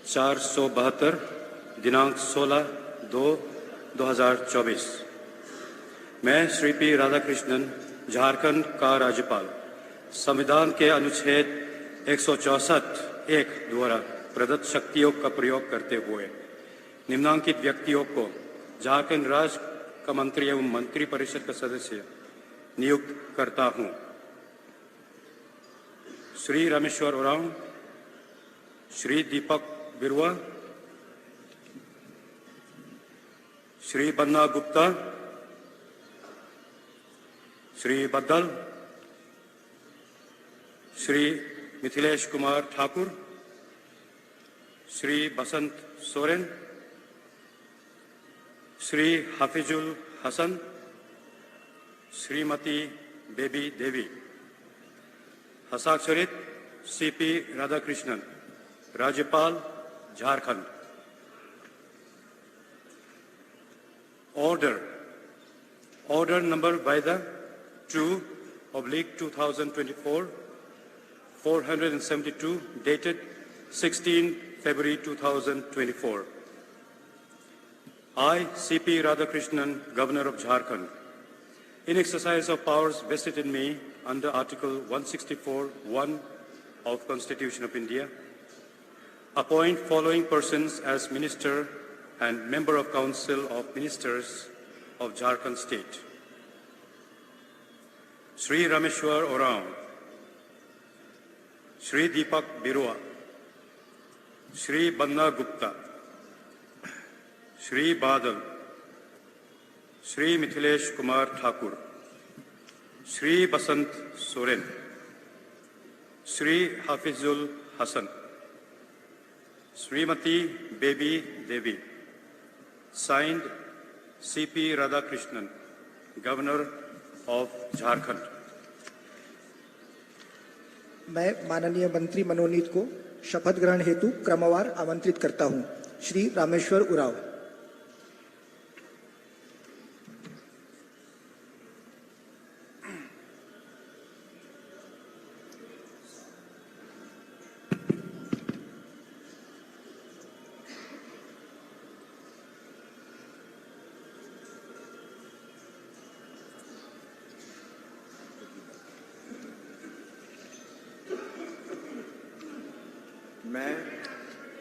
472 दिनांक 16/2/2024। मैं श्री पी राधाकृष्णन, झारखंड का राज्यपाल, संविधान के अनुच्छेद 164(1) द्वारा प्रदत्त शक्तियों का प्रयोग करते हुए निम्नांकित व्यक्तियों को झारखंड राज्य का मंत्री एवं मंत्रिपरिषद का सदस्य नियुक्त करता हूं। श्री रामेश्वर उरांव, श्री दीपक बिरुआ, श्री बन्ना गुप्ता, श्री बद्दल, श्री मिथिलेश कुमार ठाकुर, श्री बसंत सोरेन, श्री हाफिजुल हसन, श्रीमती बेबी देवी। हस्ताक्षरित सीपी राधाकृष्णन, राज्यपाल, Jharkhand. Order number by the 2/2024, 472, dated 16 February 2024. I, C.P. Radhakrishnan, Governor of Jharkhand, in exercise of powers vested in me under Article 164(1) of Constitution of India, appoint following persons as Minister and Member of Council of Ministers of Jharkhand State. Shri Rameshwar Oraon, Shri Deepak Birua, Shri Banna Gupta, Shri Badal, Shri Mithilesh Kumar Thakur, Shri Basant Soren, Shri Hafizul Hasan, Srimati Baby Devi. Signed, C.P. Radhakrishnan, Governor of Jharkhand. मैं माननीय मंत्री मनोनीत को शपथ ग्रहण हेतु क्रमवार आमंत्रित करता हूं। श्री रामेश्वर उरांव।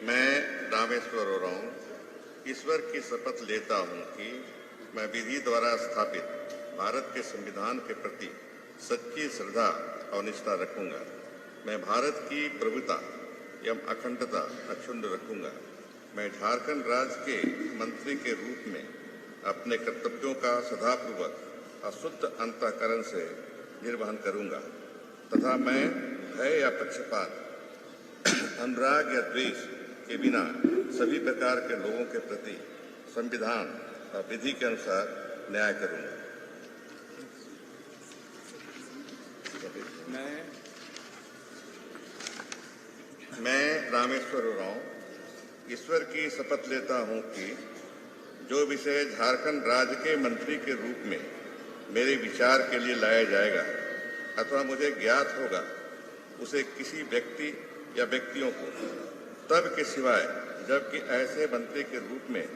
मैं रामेश्वर उरांव ईश्वर की शपथ लेता हूं कि मैं विधि द्वारा स्थापित भारत के संविधान के प्रति सच्ची श्रद्धा और निष्ठा रखूंगा। मैं भारत की प्रभुता एवं अखंडता अक्षुण्ण रखूंगा। मैं झारखंड राज्य के मंत्री के रूप में अपने कर्तव्यों का सदापूर्वक और शुद्ध अंतःकरण से निर्वहन करूंगा तथा मैं भय या पक्षपात, अनुराग या द्वेष के बिना सभी प्रकार के लोगों के प्रति संविधान और विधि के अनुसार न्याय करूंगा। मैं रामेश्वर उरांव ईश्वर की शपथ लेता हूं कि जो विषय झारखंड राज्य के मंत्री के रूप में मेरे विचार के लिए लाया जाएगा अथवा मुझे ज्ञात होगा, उसे किसी व्यक्ति या व्यक्तियों को तब के सिवाय जबकि ऐसे मंत्री के रूप में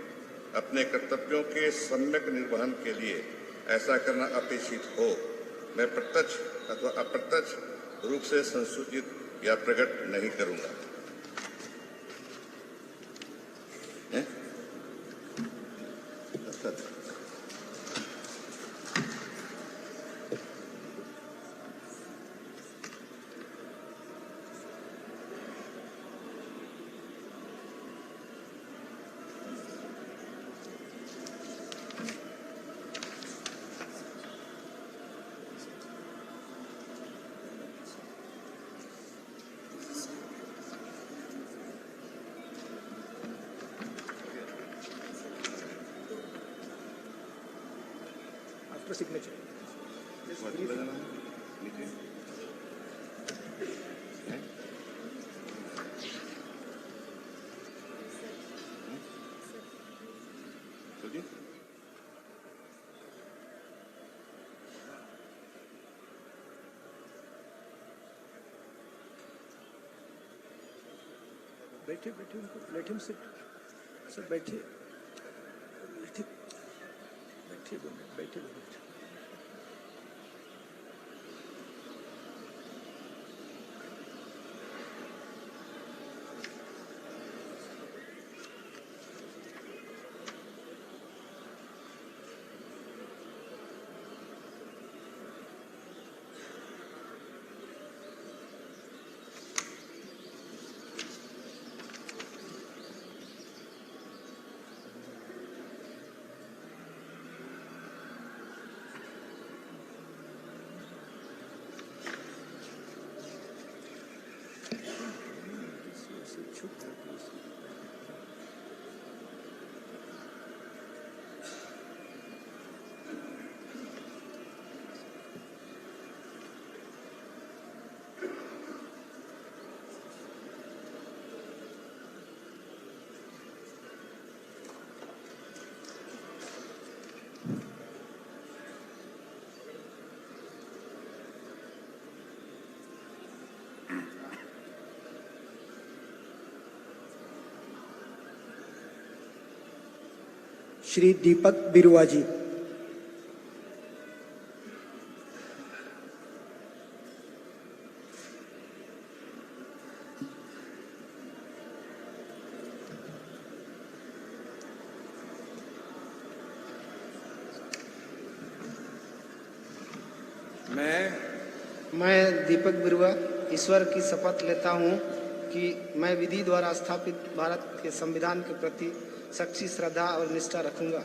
अपने कर्तव्यों के सम्यक निर्वहन के लिए ऐसा करना अपेक्षित हो, मैं प्रत्यक्ष अथवा अप्रत्यक्ष रूप से संसूचित या प्रकट नहीं करूंगा। signature. बैठिए बैठिए उनको लेट हिम सिट सर बैठिए बैठिए बैठिए बैठिए श्री दीपक बिरुआ जी। मैं दीपक बिरुआ ईश्वर की शपथ लेता हूँ कि मैं विधि द्वारा स्थापित भारत के संविधान के प्रति सच्ची श्रद्धा और निष्ठा रखूंगा।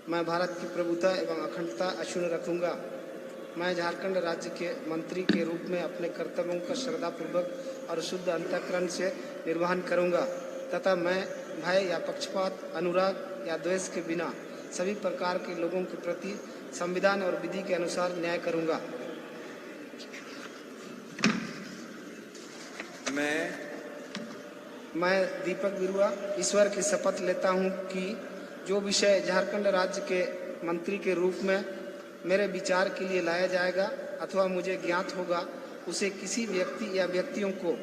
मैं भारत की प्रभुता एवं अखंडता अक्षुण्ण रखूंगा। मैं झारखंड राज्य के मंत्री के रूप में अपने कर्तव्यों का श्रद्धापूर्वक और शुद्ध अंतःकरण से निर्वहन करूंगा तथा मैं भय या पक्षपात, अनुराग या द्वेष के बिना सभी प्रकार के लोगों के प्रति संविधान और विधि के अनुसार न्याय करूंगा। मैं दीपक बिरुआ ईश्वर की शपथ लेता हूं कि जो विषय झारखंड राज्य के मंत्री के रूप में मेरे विचार के लिए लाया जाएगा अथवा मुझे ज्ञात होगा, उसे किसी व्यक्ति या व्यक्तियों को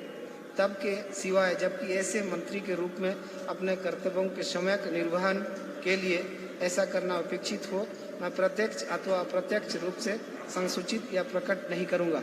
तब के सिवाय जबकि ऐसे मंत्री के रूप में अपने कर्तव्यों के सम्यक निर्वहन के लिए ऐसा करना अपेक्षित हो, मैं प्रत्यक्ष अथवा अप्रत्यक्ष रूप से संसूचित या प्रकट नहीं करूंगा।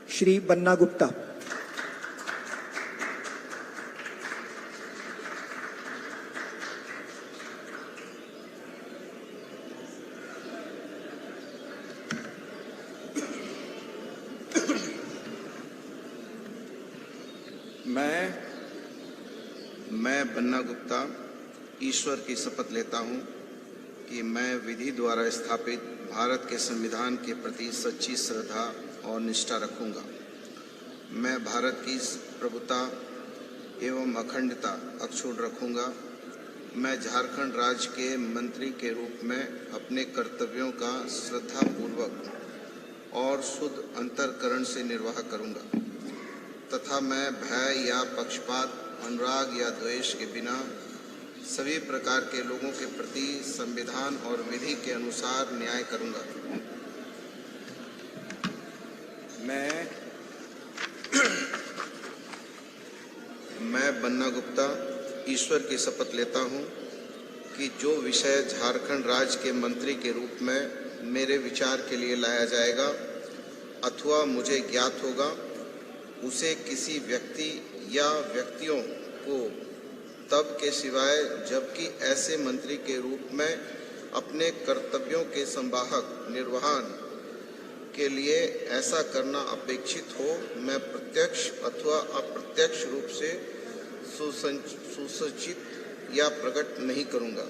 श्री बन्ना गुप्ता। मैं बन्ना गुप्ता ईश्वर की शपथ लेता हूं कि मैं विधि द्वारा स्थापित भारत के संविधान के प्रति सच्ची श्रद्धा और निष्ठा रखूंगा। मैं भारत की प्रभुता एवं अखंडता अक्षुण्ण रखूंगा। मैं झारखंड राज्य के मंत्री के रूप में अपने कर्तव्यों का श्रद्धापूर्वक और शुद्ध अंतःकरण से निर्वाह करूंगा तथा मैं भय या पक्षपात, अनुराग या द्वेष के बिना सभी प्रकार के लोगों के प्रति संविधान और विधि के अनुसार न्याय करूंगा। मैं बन्ना गुप्ता ईश्वर की शपथ लेता हूं कि जो विषय झारखंड राज्य के मंत्री के रूप में मेरे विचार के लिए लाया जाएगा अथवा मुझे ज्ञात होगा, उसे किसी व्यक्ति या व्यक्तियों को तब के सिवाय जबकि ऐसे मंत्री के रूप में अपने कर्तव्यों के संवाहक निर्वहन के लिए ऐसा करना अपेक्षित हो, मैं प्रत्यक्ष अथवा अप्रत्यक्ष रूप से सुसूचित या प्रकट नहीं करूंगा।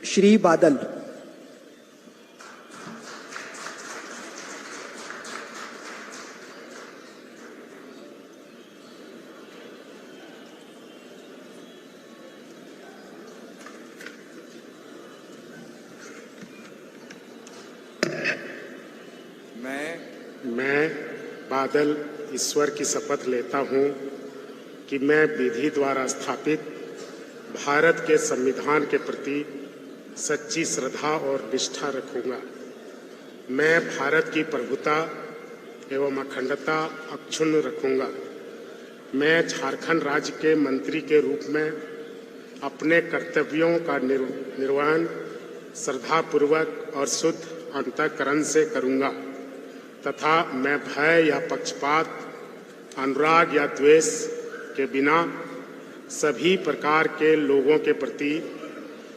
श्री बादल। मैं बादल ईश्वर की शपथ लेता हूं कि मैं विधि द्वारा स्थापित भारत के संविधान के प्रति सच्ची श्रद्धा और निष्ठा रखूंगा। मैं भारत की प्रभुता एवं अखंडता अक्षुण्ण रखूंगा। मैं झारखंड राज्य के मंत्री के रूप में अपने कर्तव्यों का निर्वहन श्रद्धापूर्वक और शुद्ध अंतःकरण से करूंगा तथा मैं भय या पक्षपात, अनुराग या द्वेष के बिना सभी प्रकार के लोगों के प्रति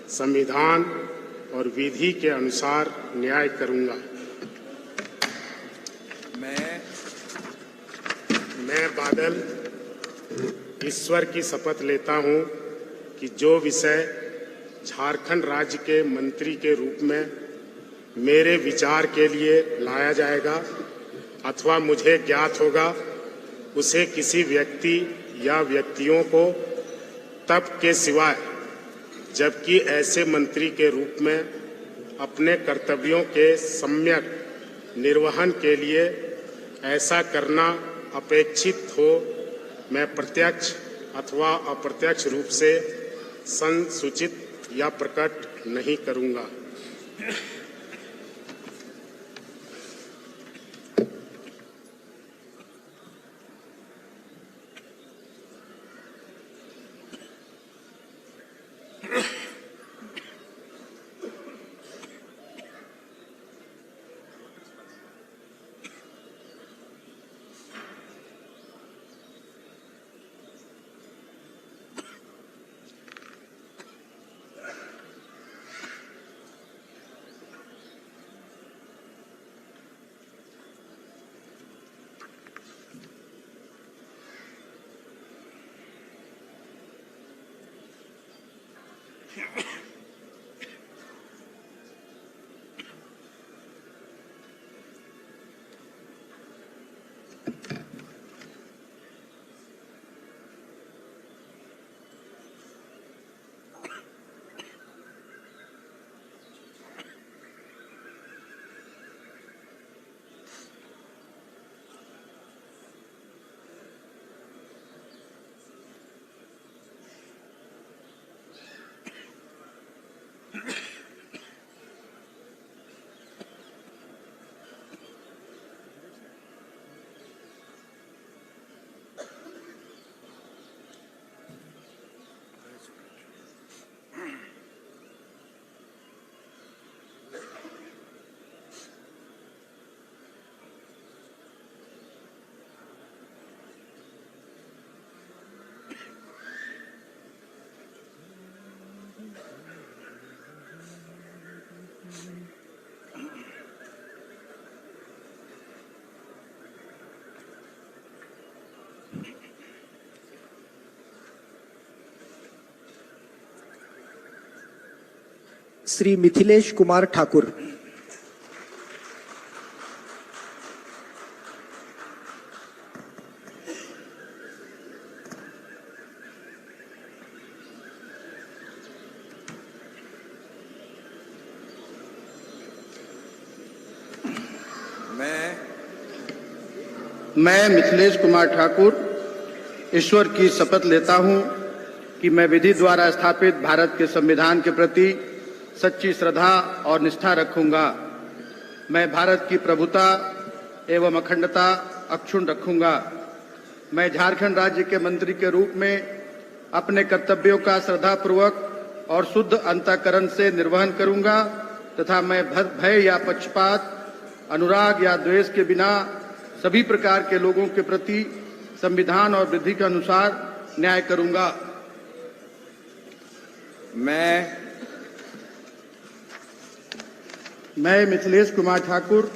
संविधान और विधि के अनुसार न्याय करूंगा। मैं बादल ईश्वर की शपथ लेता हूं कि जो विषय झारखंड राज्य के मंत्री के रूप में मेरे विचार के लिए लाया जाएगा अथवा मुझे ज्ञात होगा, उसे किसी व्यक्ति या व्यक्तियों को तब के सिवाय जबकि ऐसे मंत्री के रूप में अपने कर्तव्यों के सम्यक निर्वहन के लिए ऐसा करना अपेक्षित हो, मैं प्रत्यक्ष अथवा अप्रत्यक्ष रूप से संसूचित या प्रकट नहीं करूंगा। श्री मिथिलेश कुमार ठाकुर। मैं मिथिलेश कुमार ठाकुर ईश्वर की शपथ लेता हूं कि मैं विधि द्वारा स्थापित भारत के संविधान के प्रति सच्ची श्रद्धा और निष्ठा रखूंगा। मैं भारत की प्रभुता एवं अखंडता अक्षुण्ण रखूंगा। मैं झारखंड राज्य के मंत्री के रूप में अपने कर्तव्यों का श्रद्धापूर्वक और शुद्ध अंतःकरण से निर्वहन करूंगा तथा मैं भय या पक्षपात, अनुराग या द्वेष के बिना सभी प्रकार के लोगों के प्रति संविधान और विधि के अनुसार न्याय करूंगा। मैं मिथिलेश कुमार ठाकुर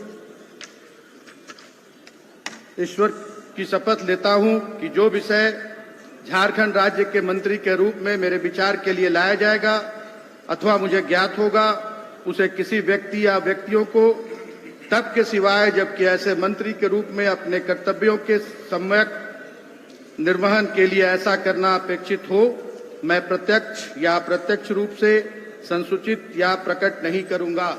ईश्वर की शपथ लेता हूं कि जो विषय झारखंड राज्य के मंत्री के रूप में मेरे विचार के लिए लाया जाएगा अथवा मुझे ज्ञात होगा, उसे किसी व्यक्ति या व्यक्तियों को तब के सिवाय जबकि ऐसे मंत्री के रूप में अपने कर्तव्यों के सम्यक निर्वहन के लिए ऐसा करना अपेक्षित हो, मैं प्रत्यक्ष या अप्रत्यक्ष रूप से संसूचित या प्रकट नहीं करूंगा।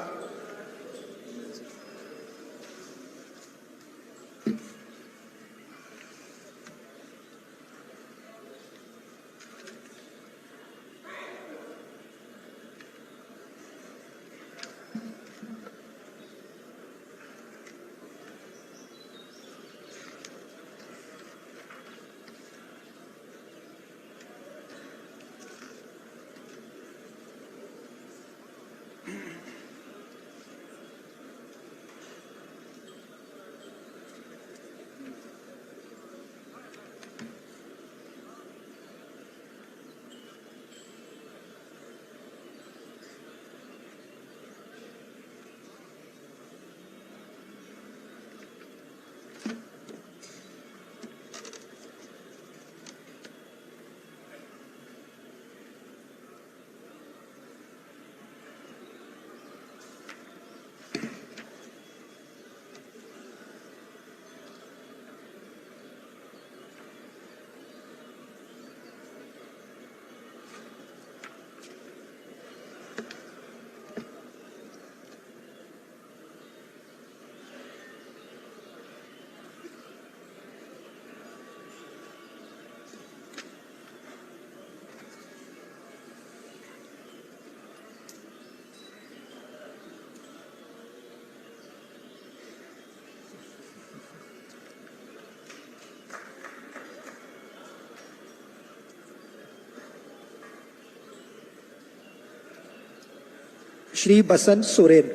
श्री बसंत सोरेन।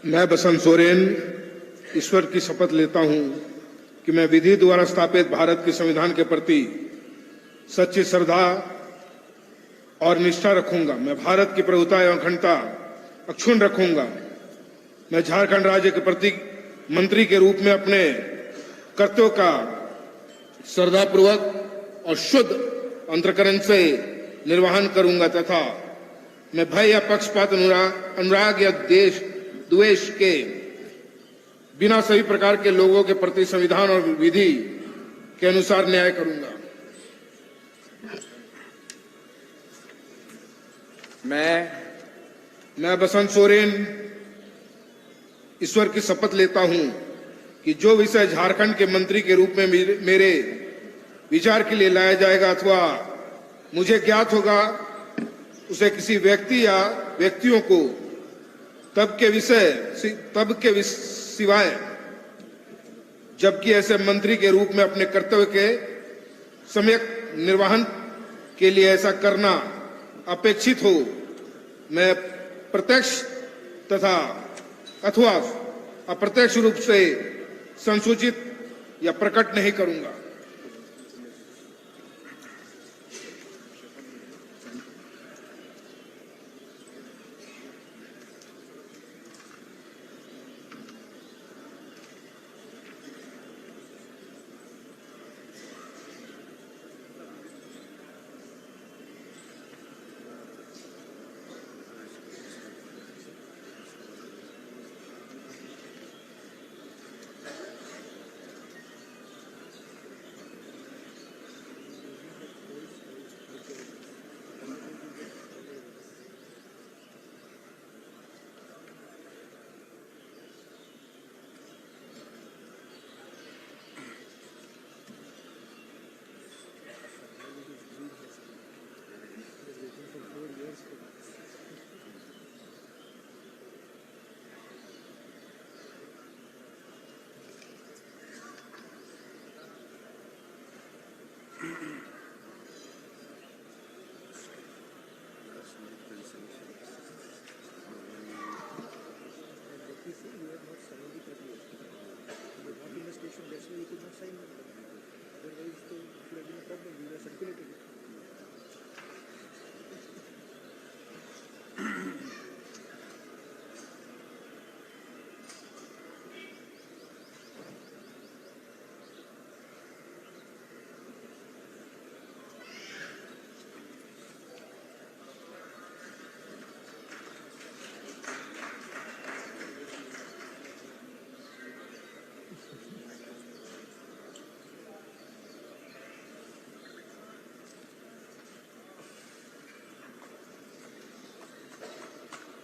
मैं बसंत सोरेन ईश्वर की शपथ लेता हूं कि मैं विधि द्वारा स्थापित भारत के संविधान के प्रति सच्ची श्रद्धा और निष्ठा रखूंगा। मैं भारत की प्रभुता एवं अखंडता अक्षुण्ण रखूंगा। मैं झारखंड राज्य के प्रति मंत्री के रूप में अपने कर्तव्यों का श्रद्धापूर्वक और शुद्ध अंतःकरण से निर्वहन करूंगा तथा मैं भय या पक्षपात अनुराग या देश द्वेष के बिना सभी प्रकार के लोगों के प्रति संविधान और विधि के अनुसार न्याय करूंगा। मैं बसंत सोरेन ईश्वर की शपथ लेता हूं कि जो विषय झारखंड के मंत्री के रूप में मेरे विचार के लिए लाया जाएगा अथवा मुझे ज्ञात होगा उसे किसी व्यक्ति या व्यक्तियों को तब के सिवाय जबकि ऐसे मंत्री के रूप में अपने कर्तव्य के सम्यक निर्वहन के लिए ऐसा करना अपेक्षित हो, मैं प्रत्यक्ष तथा अथवा अप्रत्यक्ष रूप से संसूचित या प्रकट नहीं करूंगा।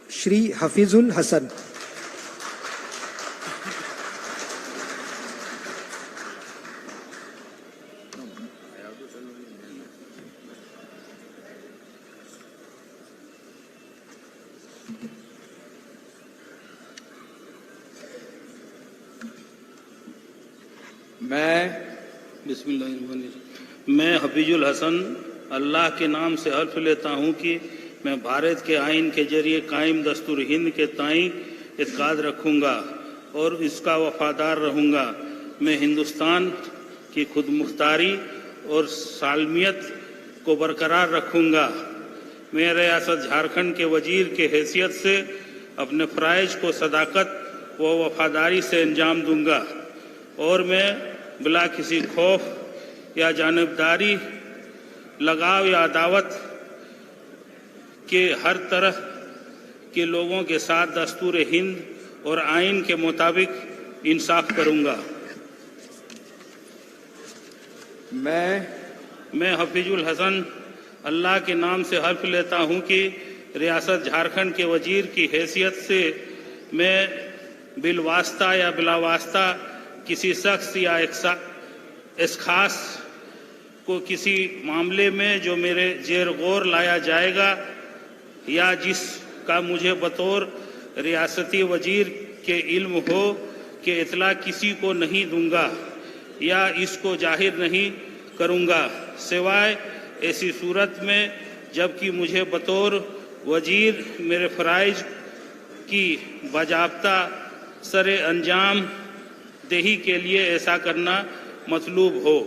श्री हफीजुल हसन। मैं हफीजुल हसन अल्लाह के नाम से हल्फ लेता हूँ कि मैं भारत के आइन के जरिए कायम दस्तूर हिंद के ताईं इत्काद रखूँगा और इसका वफादार रहूँगा। मैं हिंदुस्तान की खुदमुख्तारी और सालमियत को बरकरार रखूँगा। मैं रियासत झारखंड के वजीर के हैसियत से अपने फ़राइज़ को सदाकत व वफादारी से अंजाम दूँगा और मैं बिला किसी खौफ या जानिबदारी, लगाव या अदावत के हर तरह के लोगों के साथ दस्तूर हिंद और आइन के मुताबिक इंसाफ करूंगा। मैं हफीजुल हसन अल्लाह के नाम से हल्फ लेता हूं कि रियासत झारखंड के वजीर की हैसियत से मैं बिलवास्ता या बिलावास्ता किसी शख्स या इस खास को किसी मामले में जो मेरे जेर गौर लाया जाएगा या जिसका मुझे बतौर रियासती वजीर के इल्म हो कि इतला किसी को नहीं दूंगा या इसको जाहिर नहीं करूंगा, सिवाय ऐसी सूरत में जबकि मुझे बतौर वजीर मेरे फ़राइज़ की बाज़ाब्ता सरे अंजाम देही के लिए ऐसा करना मतलूब हो।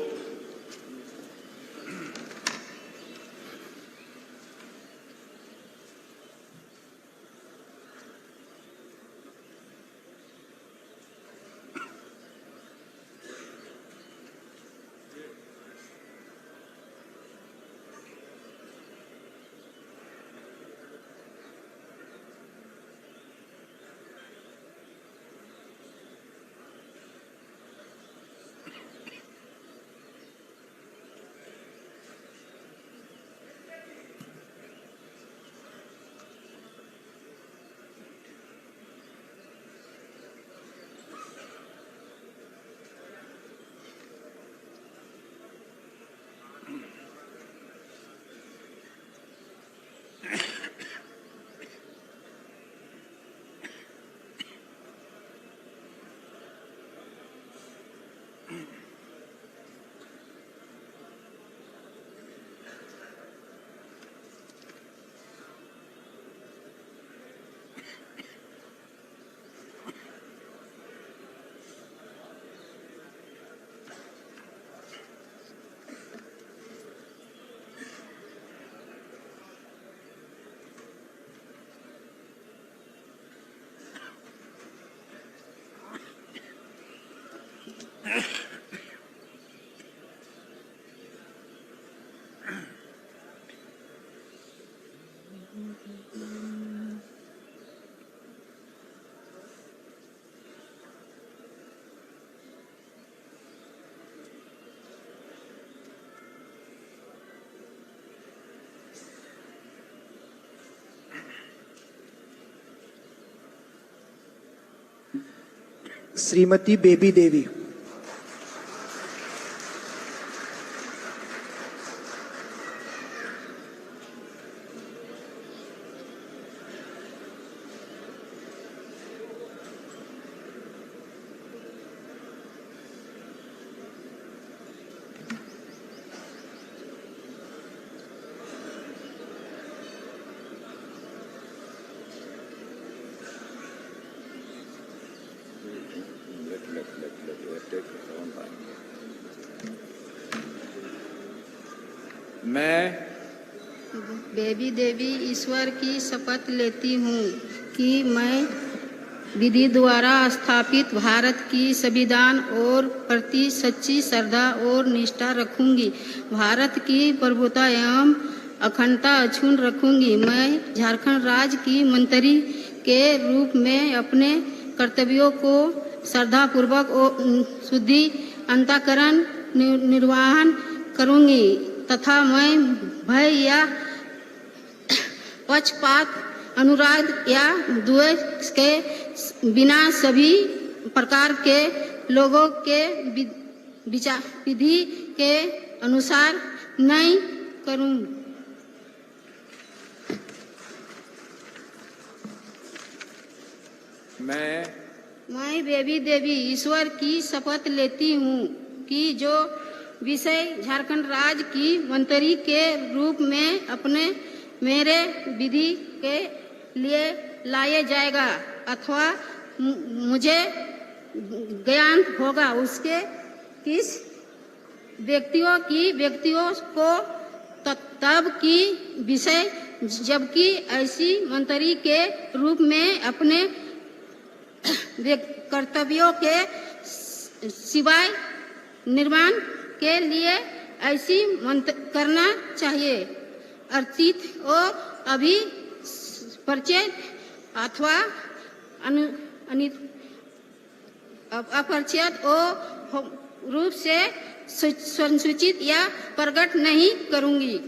श्रीमती बेबी देवी। मैं बेबी देवी ईश्वर की शपथ लेती हूँ कि मैं विधि द्वारा स्थापित भारत की संविधान और प्रति सच्ची श्रद्धा और निष्ठा रखूंगी। भारत की प्रभुता एवं अखंडता अक्षुण्ण रखूंगी। मैं झारखंड राज्य की मंत्री के रूप में अपने कर्तव्यों को श्रद्धापूर्वक और शुद्धि अंतःकरण निर्वहन करूंगी तथा मैं भय या पक्षपात, अनुराग या द्वेष के बिना सभी प्रकार के लोगों के विधि के अनुसार नहीं करूंगी। मैं बेबी देवी ईश्वर की शपथ लेती हूँ कि जो विषय झारखंड राज्य की मंत्री के रूप में अपने मेरे विधि के लिए लाया जाएगा अथवा मुझे ज्ञान होगा उसके किस व्यक्तियों को तब की विषय जबकि ऐसी मंत्री के रूप में अपने कर्तव्यों के सिवाय निर्माण के लिए ऐसी करना चाहिए। अर्चित और अभी परिचय अथवा अपरिचित रूप से संसूचित या प्रकट नहीं करूंगी।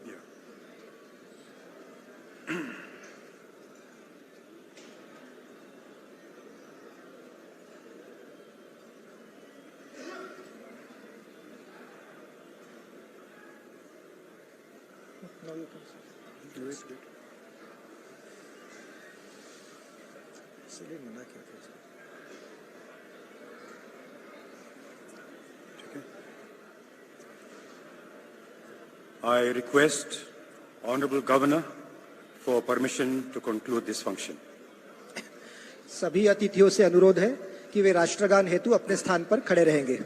Yeah. I request Honorable Governor for permission to conclude this function. सभी अतिथियों से अनुरोध है कि वे राष्ट्रगान हेतु अपने स्थान पर खड़े रहेंगे।